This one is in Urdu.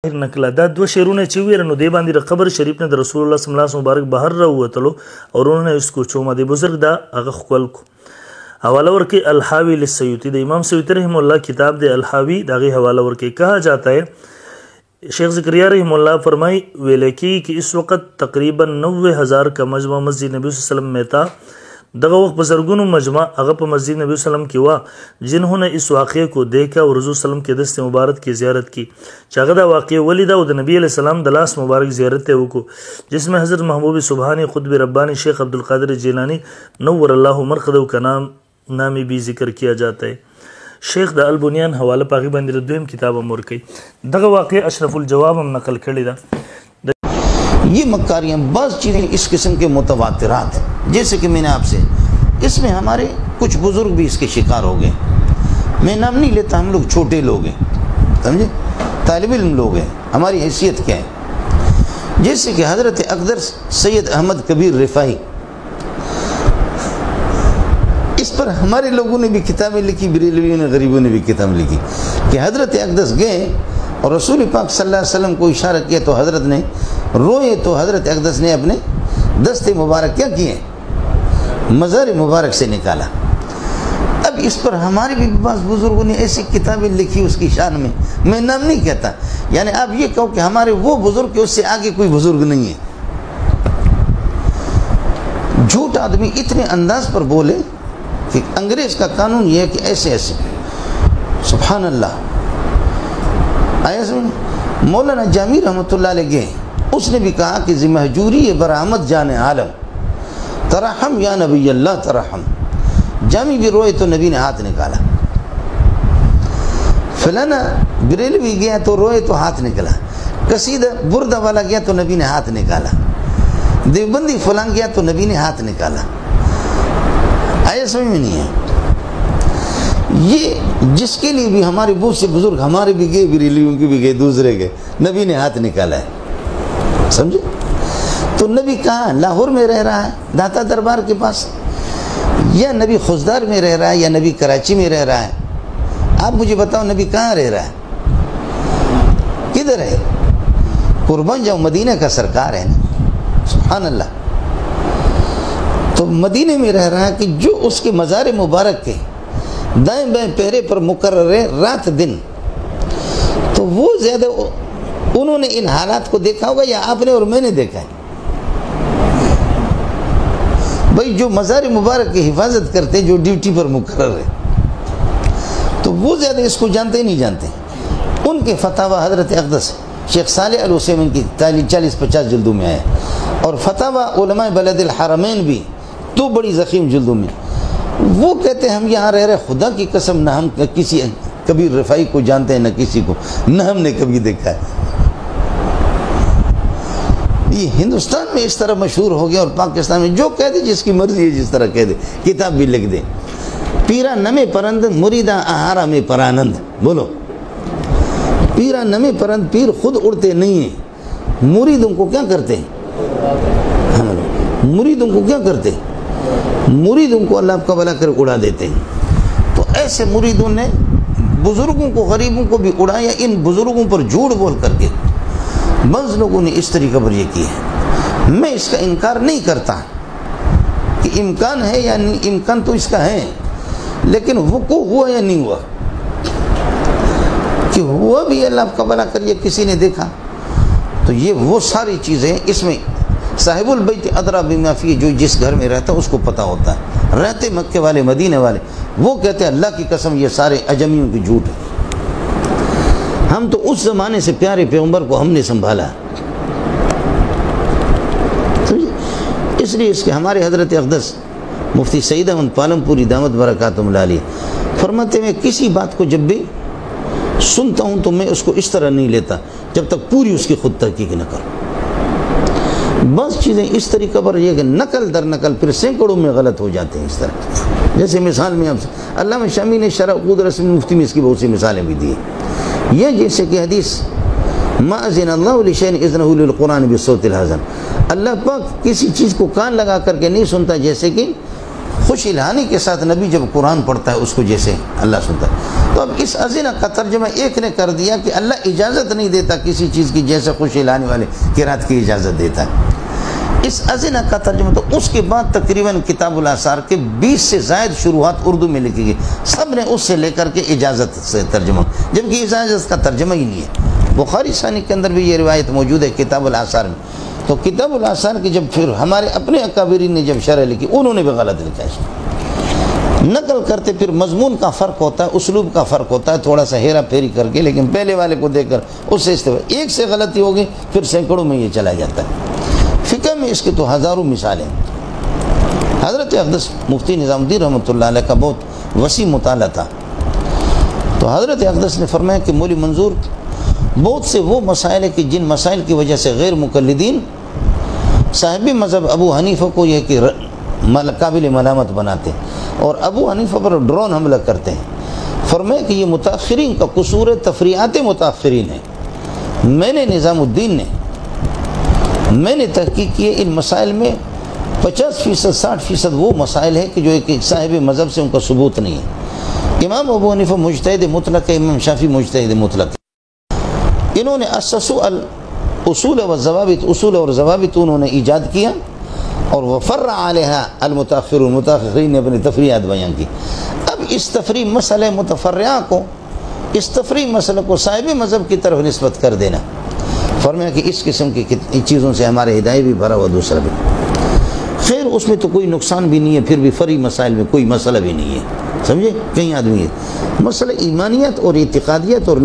نکلا دا دو شعرونه چې ویل نو دی باندې د قبر شریف نه د رسول الله صلی الله علیه وسلم مبارک بهر راووتلو او انہوں نے اس کو چوما دی بزرگ دا هغه خپل کو حوالہ ورکی الحاوی للسیوطی د امام سیوطی رحمہ اللہ کتاب دے الحاوی داغی حوالہ ورکی کہا جاتا ہے شیخ زکریا رحمہ اللہ فرمائی ویلے کی کہ اس وقت تقریباً 90,000 کا مجمع مسجد نبی صلی اللہ علیہ وسلم میں تھا دغه وخت بزرګونو مجمع هغه په مسجد نبی وسلم کې وا جنہوں نے اس واقعے کو دیکھا اور رسول وسلم کے دست مبارک کی زیارت کی چې هغه دا واقعے ولیدا او د نبی علیہ السلام د لاس مبارک زیارت ته وکړو جس میں حضرت محبوب سبحانی قطب ربانی شیخ عبدالقادر جیلانی نور اللہ مرقدو کا نامی بھی ذکر کیا جاتا ہے شیخ دا البنیان حوالہ پاکی باندې دویم کتاب امور کی دغه واقعے اشرف الجواب ہم نقل کړی دا یہ مکاریاں بعض چیزیں اس قسم کے متواترات جیسے کہ میں نے آپ سے اس میں ہمارے کچھ بزرگ بھی اس کے شکار ہو گئے میں نام نہیں لیتا ہم لوگ چھوٹے لوگ ہیں سمجھے طالب علم لوگ ہیں ہماری حیثیت کیا ہے جیسے کہ حضرت اقدر سید احمد کبیر رفاعی اس پر ہمارے لوگوں نے بھی کتابیں لکھی بریلویوں نے غریبوں نے بھی کتاب لکھی کہ حضرت اقدس گئے اور رسول پاک صلی اللہ علیہ وسلم کو اشارہ کیا تو حضرت نے روئے تو حضرت اقدس نے اپنے دست مبارک کیا کیے مزار مبارک سے نکالا اب اس پر ہمارے بھی بعض بزرگوں نے ایسی کتابیں لکھی اس کی شان میں نام نہیں کہتا یعنی آپ یہ کہو کہ ہمارے وہ بزرگ کہ اس سے آگے کوئی بزرگ نہیں ہے جھوٹ آدمی اتنے انداز پر بولے کہ انگریز کا قانون یہ ہے کہ ایسے ایسے سبحان اللہ آیا سمجھ مولانا جامی رحمۃ اللہ علیہ گئے اس نے بھی کہا کہ ذی مہجوری برآمد جان عالم ترحم یا نبی اللہ ترحم جامی بھی روئے تو نبی نے ہاتھ نکالا فلانا بریلوی گیا تو روئے تو ہاتھ نکلا قصیدہ بردہ والا گیا تو نبی نے ہاتھ نکالا دیوبندی فلان گیا تو نبی نے ہاتھ نکالا آیا سمجھ میں نہیں ہے یہ جس کے لیے بھی ہمارے بہت سے بزرگ ہمارے بھی گئے بریلیوں کے بھی گئے دوسرے گئے نبی نے ہاتھ نکالا ہے سمجھے تو نبی کہاں لاہور میں رہ رہا ہے داتا دربار کے پاس یا نبی خزدار میں رہ رہا ہے یا نبی کراچی میں رہ رہا ہے آپ مجھے بتاؤ نبی کہاں رہ رہا ہے کدھر ہے قربان جاؤ مدینہ کا سرکار ہے نا سبحان اللہ تو مدینہ میں رہ رہا ہے کہ جو اس کے مزار مبارک کے دائیں بائیں پہرے پر مقرر ہے رات دن تو وہ زیادہ انہوں نے ان حالات کو دیکھا ہوگا یا آپ نے اور میں نے دیکھا ہے بھائی جو مزار مبارک کی حفاظت کرتے جو ڈیوٹی پر مقرر ہے تو وہ زیادہ اس کو جانتے ہی نہیں جانتے ان کے فتاوی حضرت اقدس شیخ صالح العثیمین کی 40-50 جلدوں میں آئے اور فتاوی علماء بلد الحرمین بھی تو بڑی ضخیم جلدوں میں وہ کہتے ہیں ہم یہاں رہ رہے خدا کی قسم نہ ہم کسی کبیر رفاعی کو جانتے ہیں نہ کسی کو نہ ہم نے کبھی دیکھا ہے یہ ہندوستان میں اس طرح مشہور ہو گیا اور پاکستان میں جو کہہ دے جس کی مرضی ہے جس طرح کہہ دے کتاب بھی لکھ دے پیرا نمے پرند مریدہ آہارا میں پرانند بولو پیرا نمے پرند پیر خود اڑتے نہیں ہیں مریدوں کو کیا کرتے ہیں مریدوں کو کیا کرتے ہیں مریدوں کو اللہ کا بھلا کر اڑا دیتے ہیں تو ایسے مریدوں نے بزرگوں کو غریبوں کو بھی اڑایا ان بزرگوں پر جھوٹ بول کر کے بعض لوگوں نے اس طریقے پر یہ کیا ہے میں اس کا انکار نہیں کرتا کہ امکان ہے یا نہیں امکان تو اس کا ہے لیکن وقوع ہوا یا نہیں ہوا کہ ہوا بھی اللہ کا بھلا کر یہ کسی نے دیکھا تو یہ وہ ساری چیزیں اس میں صاحب البیت ادرا بما فی جو جس گھر میں رہتا اس کو پتہ ہوتا ہے رہتے مکے والے مدینے والے وہ کہتے ہیں اللہ کی قسم یہ سارے اجمیوں کی جھوٹ ہے ہم تو اس زمانے سے پیارے پیغمبر کو ہم نے سنبھالا اس لیے اس کے ہمارے حضرت اقدس مفتی سعید احمد پالم پوری دامت برکاتہم علیہ فرماتے ہیں کسی بات کو جب بھی سنتا ہوں تو میں اس کو اس طرح نہیں لیتا جب تک پوری اس کی خود تحقیق نہ کروں بس چیزیں اس طریقہ پر یہ کہ نقل در نقل پھر سینکڑوں میں غلط ہو جاتے ہیں اس طرح جیسے مثال میں آپ علامہ شامی نے شرح عقود رسم مفتی میں اس کی بہت سی مثالیں بھی دی یہ جیسے کہ حدیث ما اذن اللہ لشیء اذنہ للقرآن بصوت الحزن اللہ پاک کسی چیز کو کان لگا کر کے نہیں سنتا جیسے کہ خوش الہانی کے ساتھ نبی جب قرآن پڑھتا ہے اس کو جیسے اللہ سنتا ہے. تو اب اس اذن کا ترجمہ ایک نے کر دیا کہ اللہ اجازت نہیں دیتا کسی چیز کی جیسے خوش الہانی والے قرات کی اجازت دیتا ہے. اس اذن کا ترجمہ تو اس کے بعد تقریباً کتاب الاثار کے 20 سے زائد شروحات اردو میں لکھی گئی, سب نے اس سے لے کر کے اجازت سے ترجمہ, جبکہ اجازت کا ترجمہ ہی نہیں ہے. بخاری ثانی کے اندر بھی یہ روایت موجود ہے کتاب الاثار میں. تو کتاب الاثار کی جب پھر ہمارے اپنے اکابرین نے جب شرح لکھی انہوں نے بھی غلط لکھا ہے. نقل کرتے پھر مضمون کا فرق ہوتا ہے, اسلوب کا فرق ہوتا ہے, تھوڑا سا ہیرا پھیری کر کے, لیکن پہلے والے کو دیکھ کر اس سے استفادہ, ایک سے غلطی ہوگی پھر سینکڑوں میں یہ چلا جاتا ہے. فقہ میں اس کے تو ہزاروں مثالیں. حضرت اقدس مفتی نظام الدین رحمۃ اللہ علیہ کا بہت وسیع مطالعہ تھا. تو حضرت اقدس نے فرمایا کہ مولی منظور بہت سے وہ مسائل ہیں کہ جن مسائل کی وجہ سے غیر مقلدین صاحب مذہب ابو حنیفہ کو یہ کہ قابل ملامت بناتے ہیں اور ابو حنیفہ پر ڈرون حملہ کرتے ہیں. فرمایا کہ یہ متاخرین کا قصور ہے, تفریعات متاخرین ہیں. میں نے نظام الدین میں نے تحقیق کی ان مسائل میں 50% 60% وہ مسائل ہیں کہ جو ایک صاحب مذہب سے ان کا ثبوت نہیں ہے. امام ابو حنیفہ مجتہد مطلق ہے, امام شافعی مجتہد مطلق ہے. انہوں نے اصول و ضوابط, اصول اور ضوابط انہوں نے ایجاد کیا اور وفرع علیہا المتاخرین نے اپنی تفریعات بیان کی. اب اس تفریع مسئلہ متفرعہ کو, اس تفریع مسئلہ کو صاحب مذہب کی طرف نسبت کر دینا, فرمایا کہ اس قسم کی چیزوں سے ہمارے ہدایت بھی بھرا ہوا دوسرا بھی. خیر اس میں تو کوئی نقصان بھی نہیں ہے, پھر بھی فرعی مسائل میں کوئی مسئلہ بھی نہیں ہے. سمجھے, کئی آدمی ہے مسئلہ ایمانیت اور اعتقادیت اور